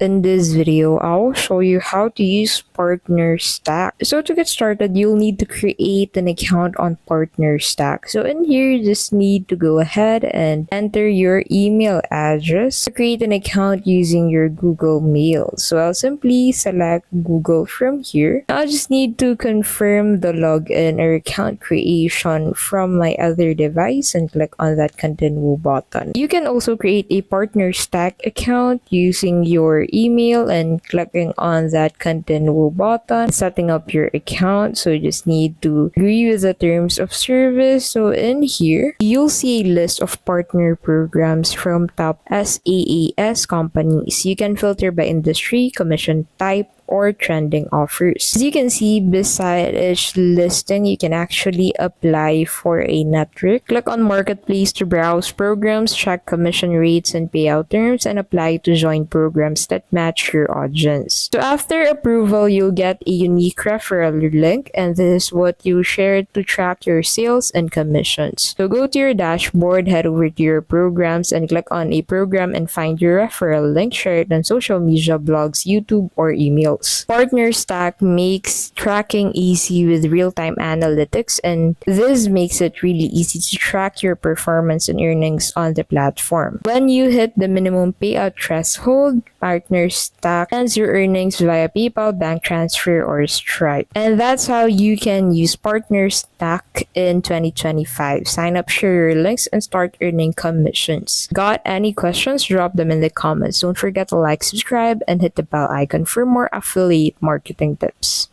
In this video, I'll show you how to use Partnerstack. So to get started, you'll need to create an account on Partnerstack. So in here, you just need to go ahead and enter your email address to create an account using your Google Mail. So I'll simply select Google from here. I'll just need to confirm the login or account creation from my other device and click on that continue button. You can also create a Partnerstack account using your email and clicking on that continue button, setting up your account. So you just need to agree with the terms of service. So in here, you'll see a list of partner programs from top SaaS companies. You can filter by industry, commission type, or trending offers. As you can see, beside each listing, you can actually apply for a network. Click on Marketplace to browse programs, check commission rates and payout terms, and apply to join programs that match your audience. So after approval, you'll get a unique referral link, and this is what you share to track your sales and commissions. So go to your dashboard, head over to your programs, and click on a program and find your referral link. Share it on social media, blogs, YouTube, or email. Partnerstack makes tracking easy with real-time analytics, and this makes it really easy to track your performance and earnings on the platform. When you hit the minimum payout threshold, Partnerstack sends your earnings via PayPal, bank transfer, or Stripe. And that's how you can use Partnerstack in 2025. Sign up, share your links, and start earning commissions. Got any questions? Drop them in the comments. Don't forget to like, subscribe, and hit the bell icon for more affiliate marketing tips.